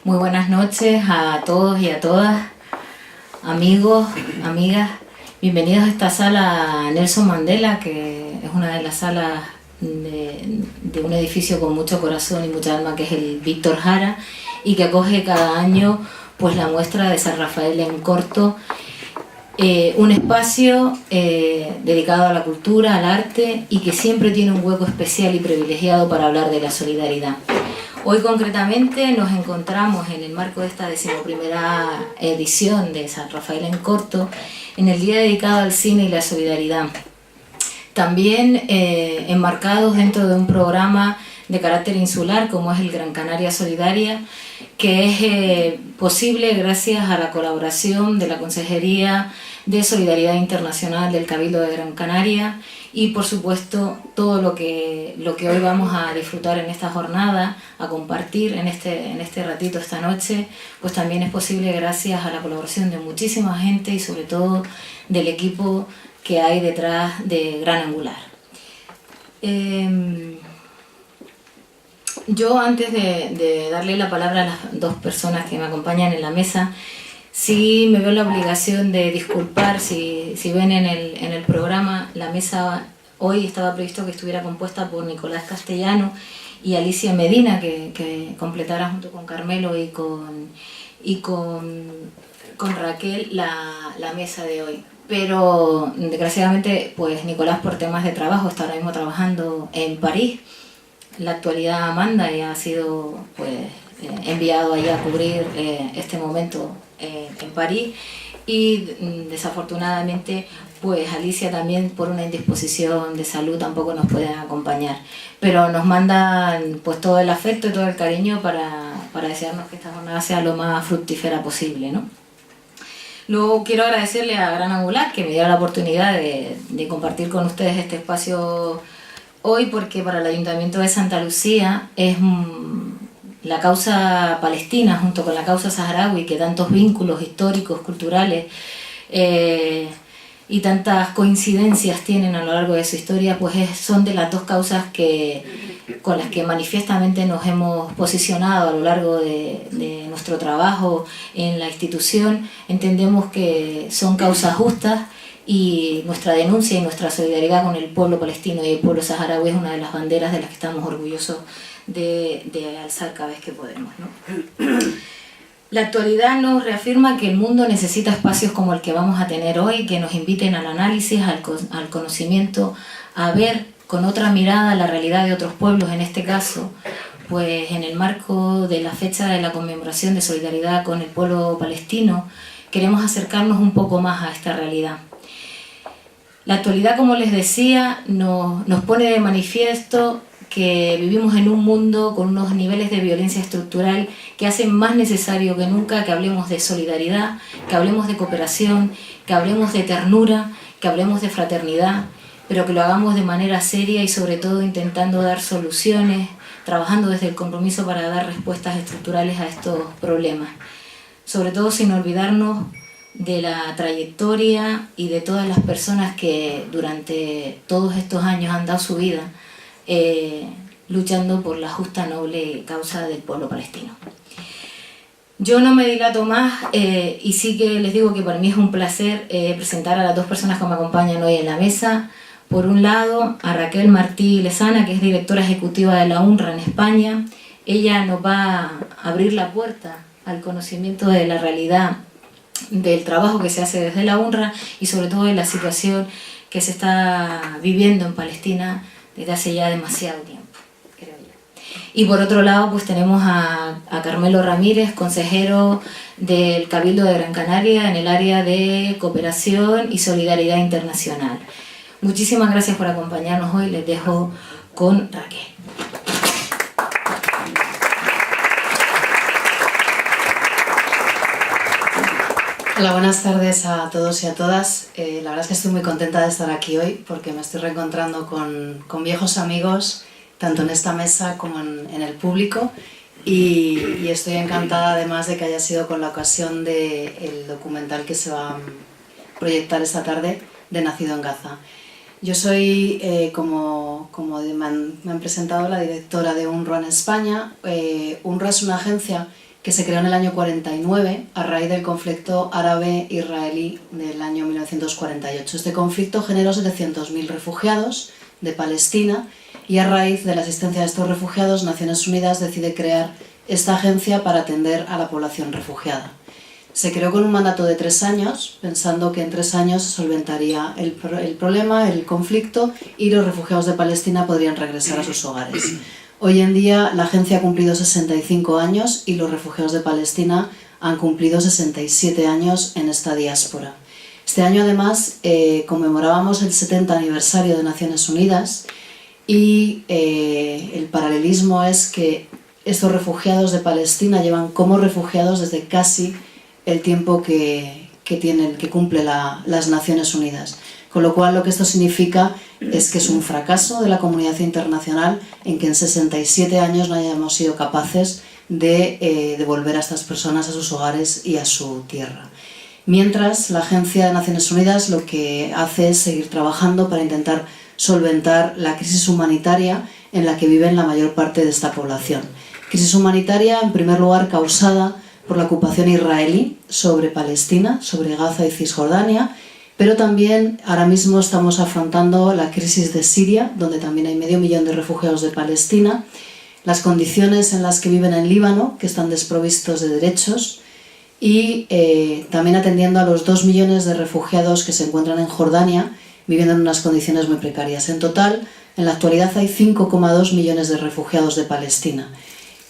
Muy buenas noches a todos y a todas, amigos, amigas. Bienvenidos a esta sala Nelson Mandela, que es una de las salas de un edificio con mucho corazón y mucha alma, que es el Víctor Jara, y que acoge cada año pues la muestra de San Rafael en Corto, un espacio dedicado a la cultura, al arte, y que siempre tiene un hueco especial y privilegiado para hablar de la solidaridad. Hoy concretamente nos encontramos en el marco de esta 11ª edición de San Rafael en Corto, en el día dedicado al cine y la solidaridad. También enmarcados dentro de un programa de carácter insular como es el Gran Canaria Solidaria, que es posible gracias a la colaboración de la Consejería de Solidaridad Internacional del Cabildo de Gran Canaria, y por supuesto todo lo que hoy vamos a disfrutar en esta jornada, a compartir en este ratito esta noche, pues también es posible gracias a la colaboración de muchísima gente y sobre todo del equipo que hay detrás de Gran Angular. Yo, antes de darle la palabra a las dos personas que me acompañan en la mesa, sí me veo la obligación de disculpar si ven en el programa. La mesa hoy estaba previsto que estuviera compuesta por Nicolás Castellano y Alicia Medina, que completara junto con Carmelo y con Raquel la mesa de hoy. Pero desgraciadamente pues Nicolás, por temas de trabajo, está ahora mismo trabajando en París. En la actualidad Amanda ya ha sido pues enviado allá a cubrir este momento en París, y desafortunadamente pues Alicia también, por una indisposición de salud, tampoco nos puede acompañar, pero nos mandan pues todo el afecto y todo el cariño para desearnos que esta jornada sea lo más fructífera posible, ¿no? Luego quiero agradecerle a Gran Angular que me dio la oportunidad de compartir con ustedes este espacio hoy, porque para el Ayuntamiento de Santa Lucía es la causa palestina junto con la causa saharaui, que tantos vínculos históricos, culturales y tantas coincidencias tienen a lo largo de su historia, pues son de las dos causas con las que manifiestamente nos hemos posicionado a lo largo de nuestro trabajo en la institución. Entendemos que son causas justas, y nuestra denuncia y nuestra solidaridad con el pueblo palestino y el pueblo saharaui es una de las banderas de las que estamos orgullosos de alzar cada vez que podemos, ¿no? La actualidad nos reafirma que el mundo necesita espacios como el que vamos a tener hoy, que nos inviten al análisis, al conocimiento, a ver con otra mirada la realidad de otros pueblos. En este caso, pues en el marco de la fecha de la conmemoración de solidaridad con el pueblo palestino, queremos acercarnos un poco más a esta realidad. La actualidad, como les decía, nos pone de manifiesto que vivimos en un mundo con unos niveles de violencia estructural que hacen más necesario que nunca que hablemos de solidaridad, que hablemos de cooperación, que hablemos de ternura, que hablemos de fraternidad, pero que lo hagamos de manera seria y sobre todo intentando dar soluciones, trabajando desde el compromiso para dar respuestas estructurales a estos problemas. Sobre todo sin olvidarnos de la trayectoria y de todas las personas que durante todos estos años han dado su vida luchando por la justa, noble causa del pueblo palestino. Yo no me dilato más y sí que les digo que para mí es un placer presentar a las dos personas que me acompañan hoy en la mesa. Por un lado, a Raquel Martí Lezana, que es directora ejecutiva de la UNRWA en España. Ella nos va a abrir la puerta al conocimiento de la realidad del trabajo que se hace desde la UNRWA y sobre todo de la situación que se está viviendo en Palestina desde hace ya demasiado tiempo, creo yo. Y por otro lado, pues tenemos a Carmelo Ramírez, consejero del Cabildo de Gran Canaria en el área de cooperación y solidaridad internacional. Muchísimas gracias por acompañarnos hoy. Les dejo con Raquel. Hola, buenas tardes a todos y a todas. La verdad es que estoy muy contenta de estar aquí hoy porque me estoy reencontrando con viejos amigos, tanto en esta mesa como en el público, y estoy encantada además de que haya sido con la ocasión del documental que se va a proyectar esta tarde, de Nacido en Gaza. Yo soy, como me han presentado, la directora de UNRWA en España. UNRWA es una agencia que se creó en el año 49 a raíz del conflicto árabe-israelí del año 1948. Este conflicto generó 700.000 refugiados de Palestina y a raíz de la asistencia de estos refugiados, Naciones Unidas decide crear esta agencia para atender a la población refugiada. Se creó con un mandato de 3 años, pensando que en 3 años se solventaría el problema, el conflicto, y los refugiados de Palestina podrían regresar a sus hogares. Hoy en día la agencia ha cumplido 65 años y los refugiados de Palestina han cumplido 67 años en esta diáspora. Este año además conmemorábamos el 70 aniversario de Naciones Unidas y el paralelismo es que estos refugiados de Palestina llevan como refugiados desde casi el tiempo que cumple las Naciones Unidas. Con lo cual lo que esto significa es que es un fracaso de la comunidad internacional en que en 67 años no hayamos sido capaces de devolver a estas personas a sus hogares y a su tierra. Mientras, la Agencia de Naciones Unidas lo que hace es seguir trabajando para intentar solventar la crisis humanitaria en la que viven la mayor parte de esta población. Crisis humanitaria, en primer lugar, causada por la ocupación israelí sobre Palestina, sobre Gaza y Cisjordania, pero también ahora mismo estamos afrontando la crisis de Siria, donde también hay 500.000 de refugiados de Palestina, las condiciones en las que viven en Líbano, que están desprovistos de derechos, y también atendiendo a los 2 millones de refugiados que se encuentran en Jordania, viviendo en unas condiciones muy precarias. En total, en la actualidad hay 5,2 millones de refugiados de Palestina.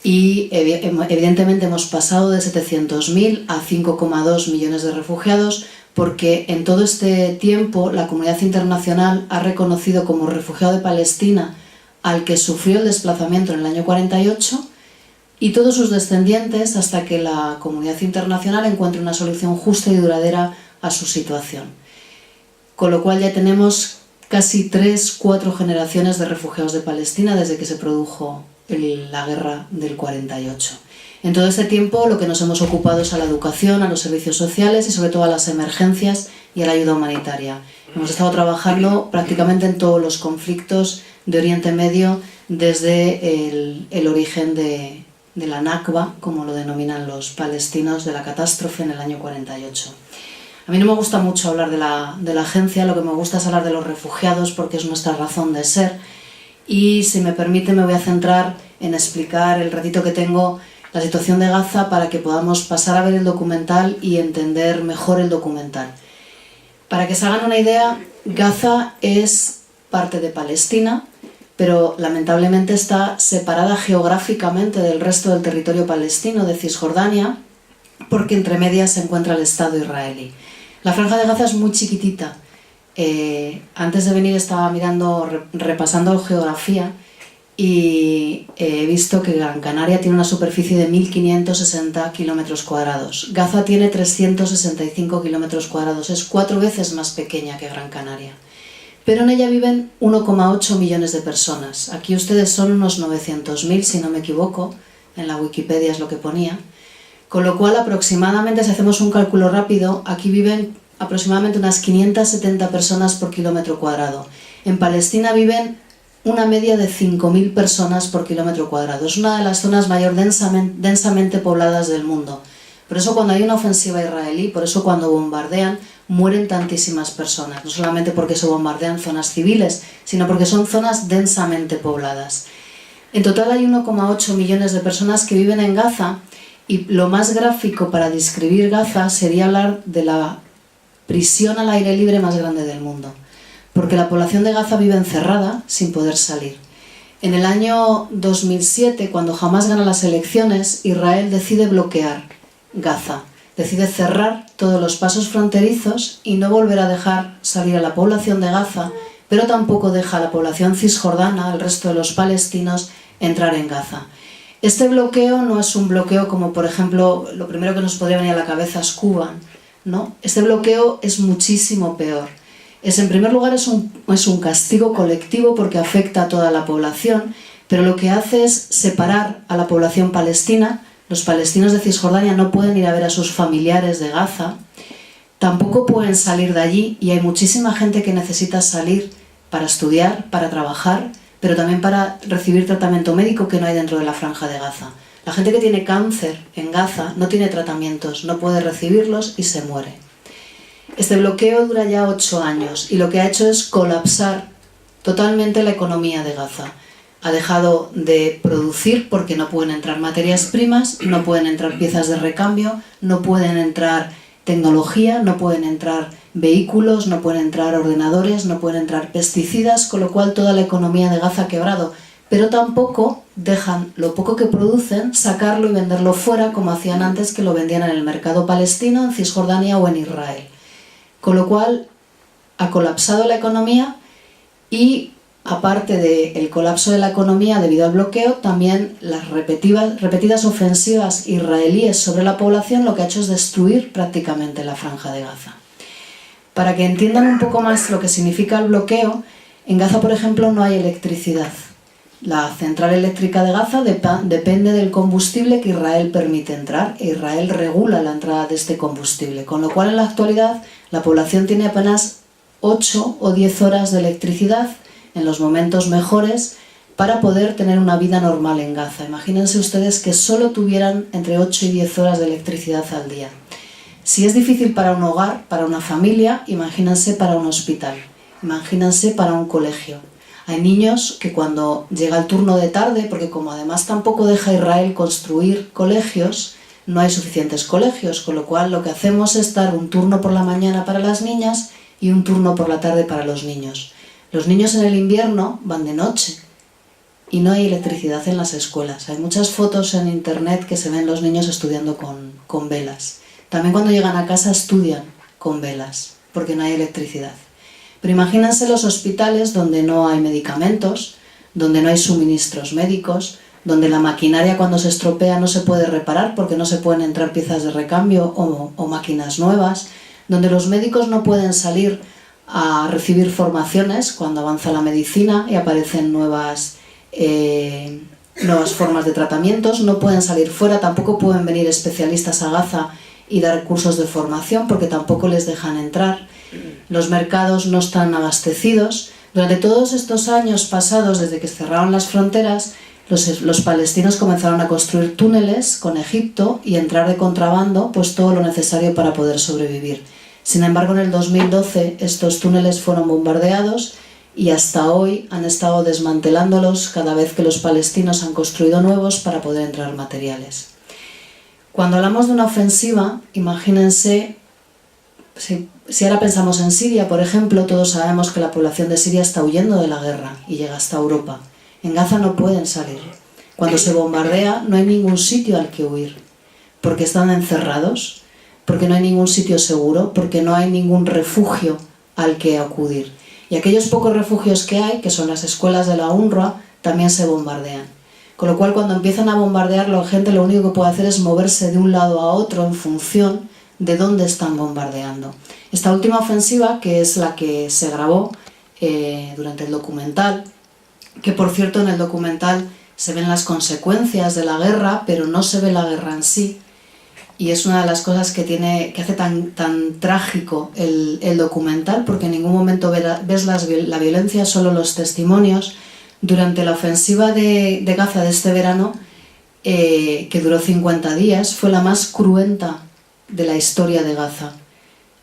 Y evidentemente hemos pasado de 700.000 a 5,2 millones de refugiados porque en todo este tiempo la comunidad internacional ha reconocido como refugiado de Palestina al que sufrió el desplazamiento en el año 48 y todos sus descendientes hasta que la comunidad internacional encuentre una solución justa y duradera a su situación. Con lo cual ya tenemos casi 3-4 generaciones de refugiados de Palestina desde que se produjo la guerra del 48. En todo este tiempo lo que nos hemos ocupado es a la educación, a los servicios sociales y sobre todo a las emergencias y a la ayuda humanitaria. Hemos estado trabajando prácticamente en todos los conflictos de Oriente Medio desde el origen de la Nakba, como lo denominan los palestinos, de la catástrofe en el año 48. A mí no me gusta mucho hablar de la agencia, lo que me gusta es hablar de los refugiados porque es nuestra razón de ser. Y si me permite me voy a centrar en explicar el ratito que tengo la situación de Gaza para que podamos pasar a ver el documental y entender mejor el documental. Para que se hagan una idea, Gaza es parte de Palestina, pero lamentablemente está separada geográficamente del resto del territorio palestino de Cisjordania, porque entre medias se encuentra el Estado israelí. La franja de Gaza es muy chiquitita. Antes de venir estaba repasando geografía y he visto que Gran Canaria tiene una superficie de 1.560 kilómetros cuadrados. Gaza tiene 365 kilómetros cuadrados, es 4 veces más pequeña que Gran Canaria. Pero en ella viven 1,8 millones de personas. Aquí ustedes son unos 900.000, si no me equivoco, en la Wikipedia es lo que ponía. Con lo cual, aproximadamente, si hacemos un cálculo rápido, aquí viven aproximadamente unas 570 personas por kilómetro cuadrado. En Palestina viven una media de 5.000 personas por kilómetro cuadrado. Es una de las zonas mayor densamente pobladas del mundo. Por eso cuando hay una ofensiva israelí, por eso cuando bombardean, mueren tantísimas personas. No solamente porque se bombardean zonas civiles, sino porque son zonas densamente pobladas. En total hay 1,8 millones de personas que viven en Gaza y lo más gráfico para describir Gaza sería hablar de la prisión al aire libre más grande del mundo. Porque la población de Gaza vive encerrada sin poder salir. En el año 2007, cuando Hamás gana las elecciones, Israel decide bloquear Gaza. Decide cerrar todos los pasos fronterizos y no volver a dejar salir a la población de Gaza, pero tampoco deja a la población cisjordana, al resto de los palestinos, entrar en Gaza. Este bloqueo no es un bloqueo como, por ejemplo, lo primero que nos podría venir a la cabeza es Cuba, ¿no? Este bloqueo es muchísimo peor. En primer lugar es un castigo colectivo porque afecta a toda la población, pero lo que hace es separar a la población palestina. Los palestinos de Cisjordania no pueden ir a ver a sus familiares de Gaza, tampoco pueden salir de allí y hay muchísima gente que necesita salir para estudiar, para trabajar, pero también para recibir tratamiento médico que no hay dentro de la franja de Gaza. La gente que tiene cáncer en Gaza no tiene tratamientos, no puede recibirlos y se muere. Este bloqueo dura ya 8 años y lo que ha hecho es colapsar totalmente la economía de Gaza. Ha dejado de producir porque no pueden entrar materias primas, no pueden entrar piezas de recambio, no pueden entrar tecnología, no pueden entrar vehículos, no pueden entrar ordenadores, no pueden entrar pesticidas, con lo cual toda la economía de Gaza ha quebrado. Pero tampoco dejan lo poco que producen sacarlo y venderlo fuera como hacían antes, que lo vendían en el mercado palestino, en Cisjordania o en Israel. Con lo cual ha colapsado la economía y, aparte del colapso de la economía debido al bloqueo, también las repetidas ofensivas israelíes sobre la población lo que ha hecho es destruir prácticamente la Franja de Gaza. Para que entiendan un poco más lo que significa el bloqueo, en Gaza, por ejemplo, no hay electricidad. La central eléctrica de Gaza depende del combustible que Israel permite entrar e Israel regula la entrada de este combustible, con lo cual en la actualidad la población tiene apenas 8 o 10 horas de electricidad en los momentos mejores para poder tener una vida normal en Gaza. Imagínense ustedes que solo tuvieran entre 8 y 10 horas de electricidad al día. Si es difícil para un hogar, para una familia, imagínense para un hospital, imagínense para un colegio. Hay niños que cuando llega el turno de tarde, porque como además tampoco deja Israel construir colegios, no hay suficientes colegios, con lo cual lo que hacemos es dar un turno por la mañana para las niñas y un turno por la tarde para los niños. Los niños en el invierno van de noche y no hay electricidad en las escuelas. Hay muchas fotos en internet que se ven los niños estudiando con velas. También cuando llegan a casa estudian con velas, porque no hay electricidad. Pero imagínense los hospitales donde no hay medicamentos, donde no hay suministros médicos, donde la maquinaria cuando se estropea no se puede reparar porque no se pueden entrar piezas de recambio o máquinas nuevas, donde los médicos no pueden salir a recibir formaciones cuando avanza la medicina y aparecen nuevas formas de tratamientos, no pueden salir fuera, tampoco pueden venir especialistas a Gaza y dar cursos de formación porque tampoco les dejan entrar. Los mercados no están abastecidos. Durante todos estos años pasados, desde que cerraron las fronteras, los palestinos comenzaron a construir túneles con Egipto y entrar de contrabando pues todo lo necesario para poder sobrevivir. Sin embargo, en el 2012 estos túneles fueron bombardeados y hasta hoy han estado desmantelándolos cada vez que los palestinos han construido nuevos para poder entrar materiales. Cuando hablamos de una ofensiva, imagínense, si ahora pensamos en Siria, por ejemplo, todos sabemos que la población de Siria está huyendo de la guerra y llega hasta Europa. En Gaza no pueden salir. Cuando se bombardea no hay ningún sitio al que huir, porque están encerrados, porque no hay ningún sitio seguro, porque no hay ningún refugio al que acudir. Y aquellos pocos refugios que hay, que son las escuelas de la UNRWA, también se bombardean. Con lo cual, cuando empiezan a bombardear, la gente lo único que puede hacer es moverse de un lado a otro en función de dónde están bombardeando. Esta última ofensiva, que es la que se grabó durante el documental, que por cierto en el documental se ven las consecuencias de la guerra, pero no se ve la guerra en sí, y es una de las cosas que hace tan trágico el documental, porque en ningún momento ves la violencia, solo los testimonios. Durante la ofensiva de Gaza de este verano, que duró 50 días, fue la más cruenta de la historia de Gaza.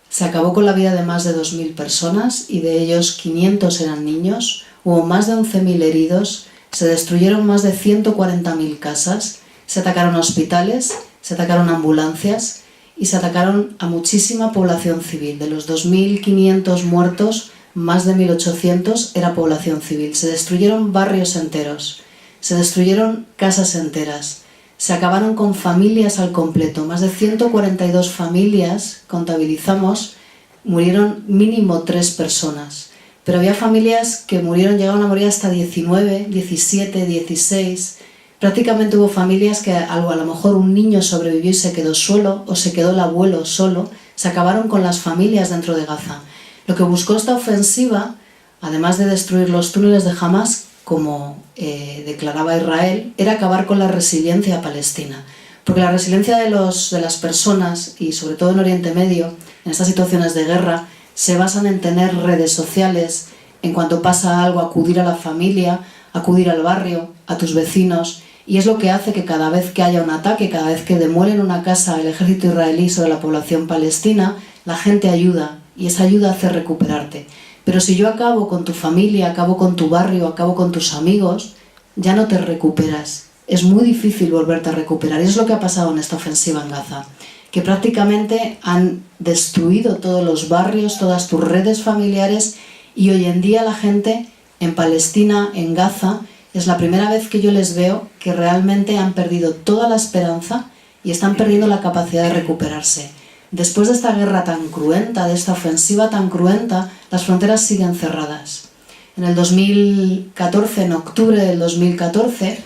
Se acabó con la vida de más de 2.000 personas y de ellos 500 eran niños, hubo más de 11.000 heridos, se destruyeron más de 140.000 casas, se atacaron hospitales, se atacaron ambulancias y se atacaron a muchísima población civil. De los 2.500 muertos, más de 1.800 era población civil. Se destruyeron barrios enteros, se destruyeron casas enteras, se acabaron con familias al completo. Más de 142 familias, contabilizamos, murieron mínimo 3 personas. Pero había familias que llegaron a morir hasta 19, 17, 16. Prácticamente hubo familias que a lo mejor un niño sobrevivió y se quedó solo, o se quedó el abuelo solo. Se acabaron con las familias dentro de Gaza. Lo que buscó esta ofensiva, además de destruir los túneles de Hamas, como declaraba Israel, era acabar con la resiliencia palestina. Porque la resiliencia de las personas, y sobre todo en Oriente Medio, en estas situaciones de guerra, se basan en tener redes sociales, en cuanto pasa algo, acudir a la familia, acudir al barrio, a tus vecinos, y es lo que hace que cada vez que haya un ataque, cada vez que demuelen una casa el ejército israelí sobre la población palestina, la gente ayuda y esa ayuda hace recuperarte. Pero si yo acabo con tu familia, acabo con tu barrio, acabo con tus amigos, ya no te recuperas. Es muy difícil volverte a recuperar y es lo que ha pasado en esta ofensiva en Gaza, que prácticamente han destruido todos los barrios, todas tus redes familiares y hoy en día la gente en Palestina, en Gaza, es la primera vez que yo les veo que realmente han perdido toda la esperanza y están perdiendo la capacidad de recuperarse. Después de esta guerra tan cruenta, de esta ofensiva tan cruenta, las fronteras siguen cerradas. En el 2014, en octubre del 2014,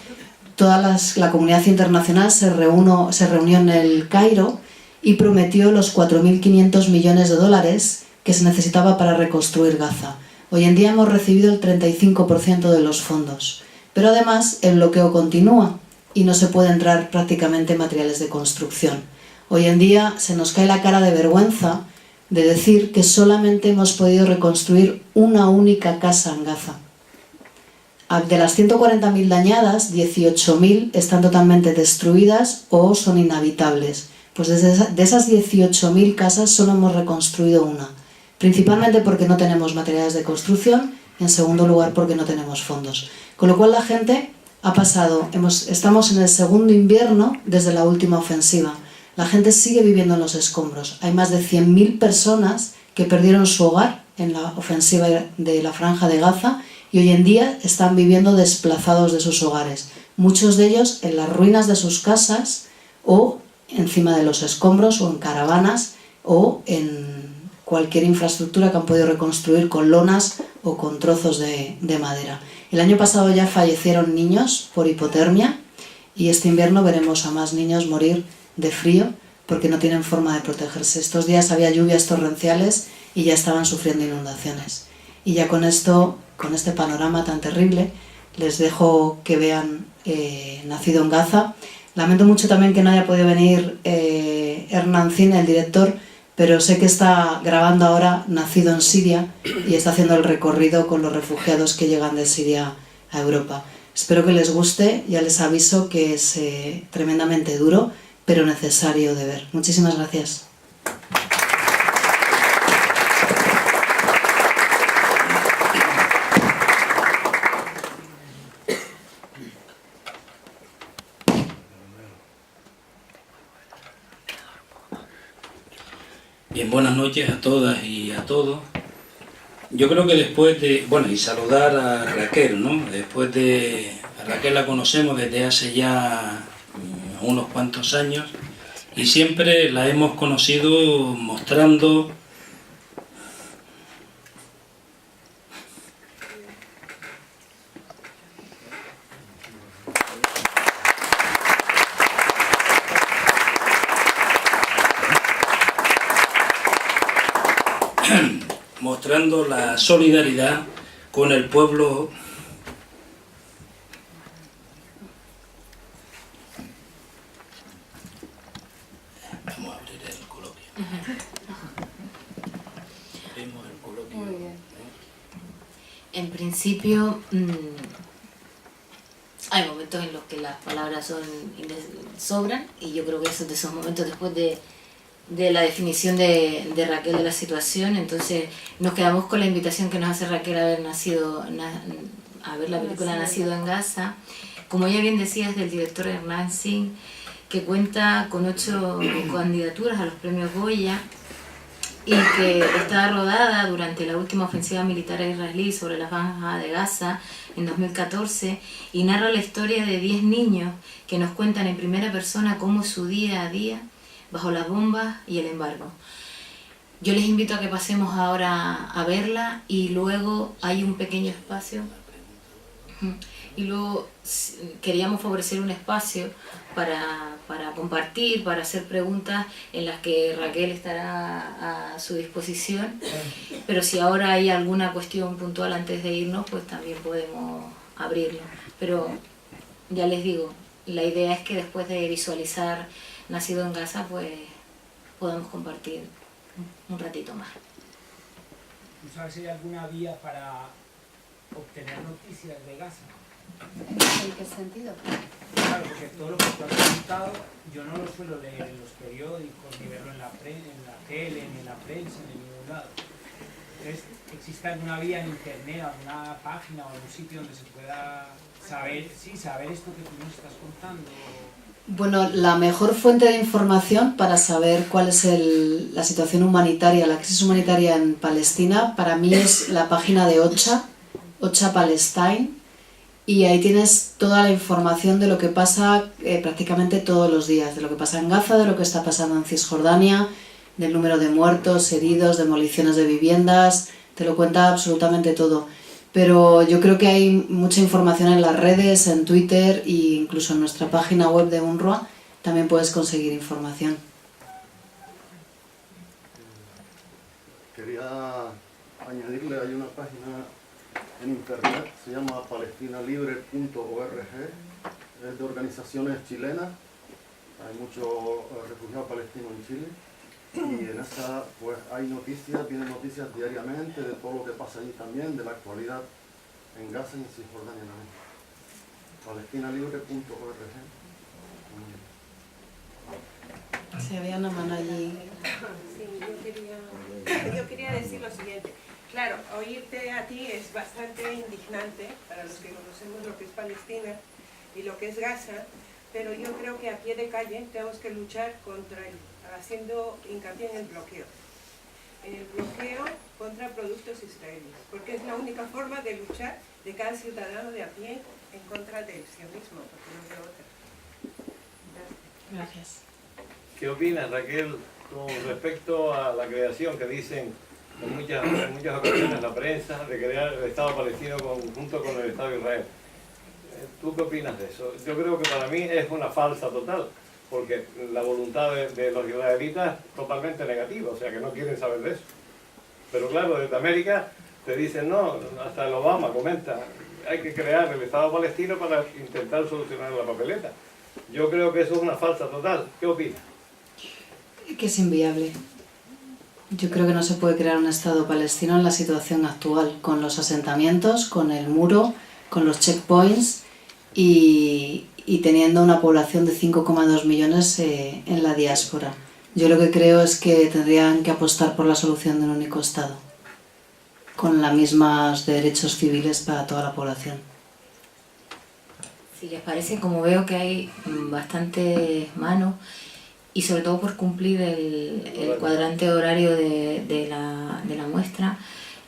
la comunidad internacional se reunió en el Cairo y prometió los 4.500 millones de dólares que se necesitaba para reconstruir Gaza. Hoy en día hemos recibido el 35% de los fondos, pero además el bloqueo continúa y no se puede entrar prácticamente materiales de construcción. Hoy en día se nos cae la cara de vergüenza de decir que solamente hemos podido reconstruir una única casa en Gaza. De las 140.000 dañadas, 18.000 están totalmente destruidas o son inhabitables. Pues de esas 18.000 casas solo hemos reconstruido una. Principalmente porque no tenemos materiales de construcción y en segundo lugar porque no tenemos fondos. Con lo cual la gente ha pasado, estamos en el segundo invierno desde la última ofensiva. La gente sigue viviendo en los escombros. Hay más de 100.000 personas que perdieron su hogar en la ofensiva de la Franja de Gaza y hoy en día están viviendo desplazados de sus hogares. Muchos de ellos en las ruinas de sus casas o encima de los escombros o en caravanas o en cualquier infraestructura que han podido reconstruir con lonas o con trozos de madera. El año pasado ya fallecieron niños por hipotermia y este invierno veremos a más niños morir de frío porque no tienen forma de protegerse. Estos días había lluvias torrenciales y ya estaban sufriendo inundaciones. Y ya con esto, con este panorama tan terrible, les dejo que vean Nacido en Gaza. Lamento mucho también que no haya podido venir Hernán Cine, el director, pero sé que está grabando ahora Nacido en Siria y está haciendo el recorrido con los refugiados que llegan de Siria a Europa. Espero que les guste, ya les aviso que es tremendamente duro, pero necesario de ver. Muchísimas gracias. Bien, buenas noches a todas y a todos. Yo creo que después de... Bueno, y saludar a Raquel, ¿no? A Raquel la conocemos desde hace ya unos cuantos años y siempre la hemos conocido mostrando la solidaridad con el pueblo. Vamos a abrir el coloquio. Abrimos el coloquio. Muy bien. En principio, hay momentos en los que las palabras sobran y yo creo que esos de esos momentos después de la definición de Raquel de la situación. Entonces nos quedamos con la invitación que nos hace Raquel a ver la película Nacido en Gaza. Como ya bien decías, del director Hernán Cine, que cuenta con 8 candidaturas a los premios Goya y que está rodada durante la última ofensiva militar israelí sobre la Franja de Gaza en 2014 y narra la historia de 10 niños que nos cuentan en primera persona cómo es su día a día bajo las bombas y el embargo. Yo les invito a que pasemos ahora a verla y luego hay un pequeño espacio. Y luego queríamos favorecer un espacio para compartir, para hacer preguntas en las que Raquel estará a su disposición. Pero si ahora hay alguna cuestión puntual antes de irnos, pues también podemos abrirlo. Pero ya les digo, la idea es que después de visualizar Nacido en Gaza, pues podamos compartir un ratito más. ¿Tú sabes si hay alguna vía para obtener noticias de Gaza? ¿En qué sentido? claro, porque todo lo que tú has contado yo no lo suelo leer en los periódicos, ni verlo en la tele, ni en la prensa, ni en ningún lado. Entonces, ¿existe alguna vía en internet, alguna página o algún sitio donde se pueda saber, sí, saber esto que tú nos estás contando? Bueno, la mejor fuente de información para saber cuál es la situación humanitaria, la crisis humanitaria en Palestina, para mí es la página de OCHA Palestine, y ahí tienes toda la información de lo que pasa prácticamente todos los días, de lo que pasa en Gaza, de lo que está pasando en Cisjordania, del número de muertos, heridos, demoliciones de viviendas, te lo cuenta absolutamente todo. Pero yo creo que hay mucha información en las redes, en Twitter e incluso en nuestra página web de UNRWA también puedes conseguir información. Quería añadirle, hay una página en internet, se llama palestinalibre.org, es de organizaciones chilenas, hay muchos refugiados palestinos en Chile, y en esa pues hay noticias, vienen noticias diariamente de todo lo que pasa allí también, de la actualidad en Gaza y en Cisjordania también. palestinalibre.org. Se había una mano allí. Sí, yo quería decir lo siguiente. Claro, oírte a ti es bastante indignante para los que conocemos lo que es Palestina y lo que es Gaza, pero yo creo que a pie de calle tenemos que luchar haciendo hincapié en el bloqueo contra productos israelíes, porque es la única forma de luchar de cada ciudadano de a pie en contra del sionismo, porque no veo otra. Gracias. ¿Qué opinas, Raquel, con respecto a la creación que dicen en muchas ocasiones la prensa de crear el Estado palestino junto con el Estado de Israel? ¿Tú qué opinas de eso? Yo creo que para mí es una falsa total, porque la voluntad de los israelitas es totalmente negativa, o sea que no quieren saber de eso. Pero claro, desde América te dicen, no, hasta el Obama comenta, hay que crear el Estado palestino para intentar solucionar la papeleta. Yo creo que eso es una falsa total. ¿Qué opinas? Que es inviable. Yo creo que no se puede crear un Estado palestino en la situación actual, con los asentamientos, con el muro, con los checkpoints y teniendo una población de 5,2 millones en la diáspora. Yo lo que creo es que tendrían que apostar por la solución de un único Estado, con los mismos derechos civiles para toda la población. Si les parece, como veo que hay bastantes manos, y sobre todo por cumplir el cuadrante horario de la muestra,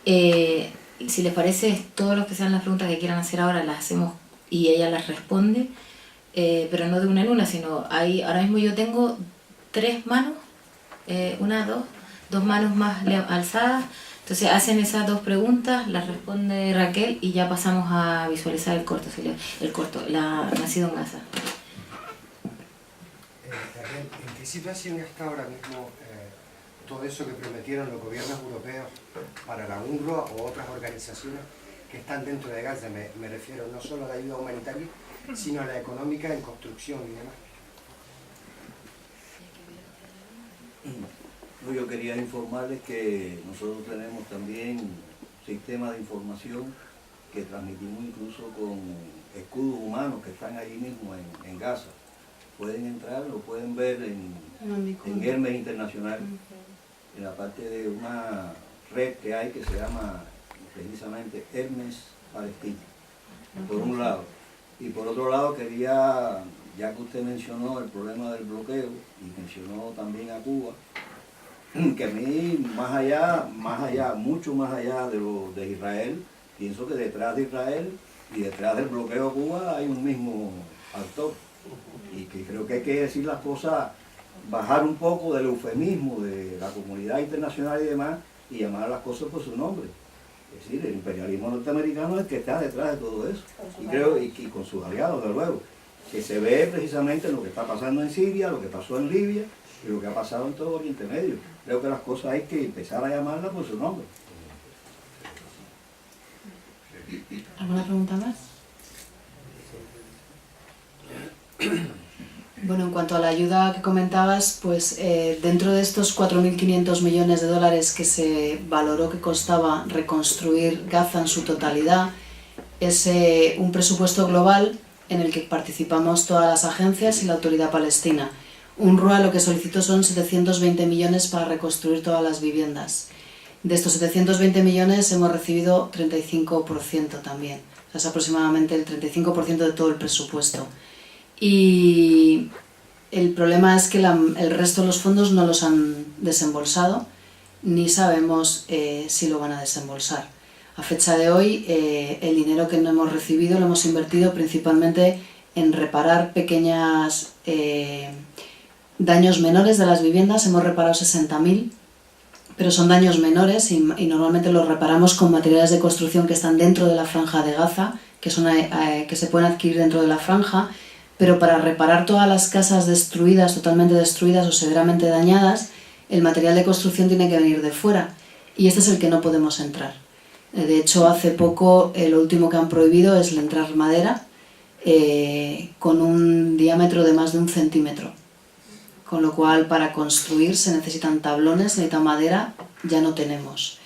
si les parece, todos los que sean las preguntas que quieran hacer ahora las hacemos y ella las responde, pero no de una en una, sino ahora mismo yo tengo 3 manos, dos manos más alzadas. Entonces hacen esas 2 preguntas, las responde Raquel y ya pasamos a visualizar el corto, nacido en Gaza. Raquel, ¿en qué situación está ahora mismo todo eso que prometieron los gobiernos europeos para la UNRWA o otras organizaciones que están dentro de Gaza? Me refiero no solo a la ayuda humanitaria, sino a la económica en construcción y demás. Yo quería informarles que nosotros tenemos también sistemas de información que transmitimos incluso con escudos humanos que están allí mismo en Gaza. Pueden entrar, lo pueden ver en Hermes Internacional, en la parte de una red que hay que se llama precisamente Hermes Palestina, por un lado. Y por otro lado quería, ya que usted mencionó el problema del bloqueo y mencionó también a Cuba, que a mí, mucho más allá de Israel, pienso que detrás de Israel y detrás del bloqueo a Cuba hay un mismo actor. Y que creo que hay que decir las cosas, bajar un poco del eufemismo de la comunidad internacional y demás, y llamar las cosas por su nombre. Es decir, el imperialismo norteamericano es el que está detrás de todo eso. Y creo, y con sus aliados, de luego, que se ve precisamente lo que está pasando en Siria, lo que pasó en Libia, y lo que ha pasado en todo Oriente Medio. Creo que las cosas hay que empezar a llamarlas por su nombre. ¿Alguna pregunta más? Bueno, en cuanto a la ayuda que comentabas, pues dentro de estos 4.500 millones de dólares que se valoró que costaba reconstruir Gaza en su totalidad, es un presupuesto global en el que participamos todas las agencias y la Autoridad Palestina. UNRWA lo que solicitó son 720 millones para reconstruir todas las viviendas. De estos 720 millones hemos recibido 35% también, o sea, es aproximadamente el 35% de todo el presupuesto. Y el problema es que el resto de los fondos no los han desembolsado, ni sabemos si lo van a desembolsar. A fecha de hoy, el dinero que no hemos recibido lo hemos invertido principalmente en reparar pequeños daños menores de las viviendas. Hemos reparado 60.000, pero son daños menores y normalmente los reparamos con materiales de construcción que están dentro de la franja de Gaza, que se pueden adquirir dentro de la franja, pero para reparar todas las casas destruidas, totalmente destruidas o severamente dañadas, el material de construcción tiene que venir de fuera y este es el que no podemos entrar. De hecho, hace poco lo último que han prohibido es entrar madera con un diámetro de más de 1 centímetro. Con lo cual, para construir se necesitan tablones, se necesita madera, ya no tenemos.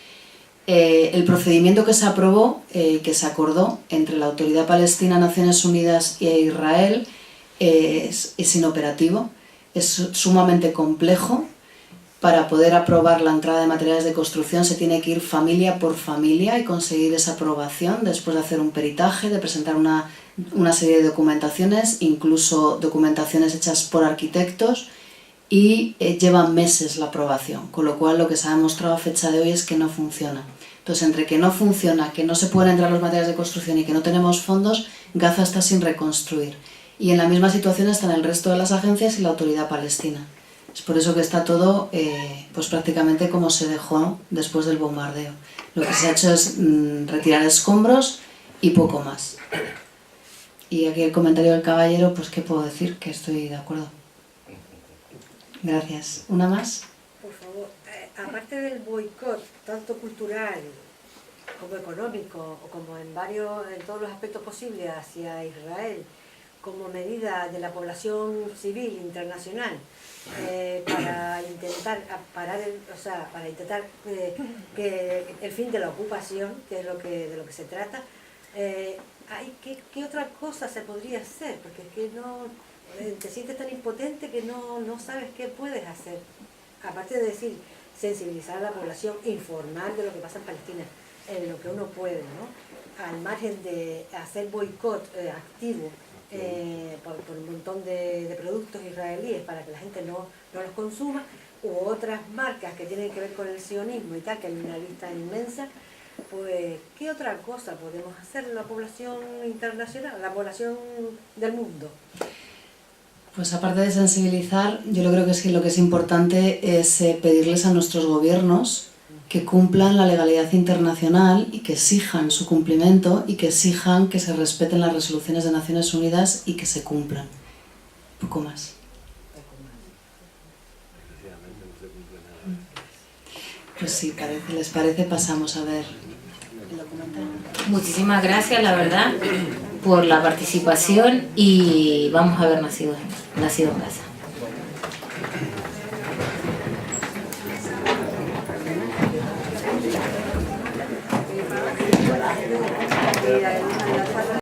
El procedimiento que se aprobó, que se acordó entre la Autoridad Palestina, Naciones Unidas e Israel, es inoperativo, es sumamente complejo. Para poder aprobar la entrada de materiales de construcción se tiene que ir familia por familia y conseguir esa aprobación después de hacer un peritaje, de presentar una serie de documentaciones, incluso documentaciones hechas por arquitectos, y lleva meses la aprobación, con lo cual lo que se ha demostrado a fecha de hoy es que no funciona. Entonces, entre que no funciona, que no se pueden entrar los materiales de construcción y que no tenemos fondos, Gaza está sin reconstruir. Y en la misma situación están el resto de las agencias y la Autoridad Palestina. Es por eso que está todo pues prácticamente como se dejó después del bombardeo. Lo que se ha hecho es retirar escombros y poco más. Y aquí el comentario del caballero, pues qué puedo decir, que estoy de acuerdo. Gracias. ¿Una más? Por favor, aparte del boicot, tanto cultural como económico, o como en todos los aspectos posibles hacia Israel, como medida de la población civil internacional, para intentar que el fin de la ocupación, que es de lo que se trata, ¿qué otra cosa se podría hacer? Porque es que no te sientes tan impotente que no sabes qué puedes hacer. Aparte de decir, sensibilizar a la población, informar de lo que pasa en Palestina, en lo que uno puede, ¿no? Al margen de hacer boicot activo por un montón de productos israelíes para que la gente no los consuma, u otras marcas que tienen que ver con el sionismo y tal, que hay una lista inmensa, pues ¿qué otra cosa podemos hacer la población internacional, la población del mundo? Pues aparte de sensibilizar, yo creo que lo que es importante es pedirles a nuestros gobiernos que cumplan la legalidad internacional y que exijan su cumplimiento y que exijan que se respeten las resoluciones de Naciones Unidas y que se cumplan. Poco más. Pues si les parece, pasamos a ver el documental. Muchísimas gracias, la verdad, por la participación y vamos a haber nacido en casa. Yeah.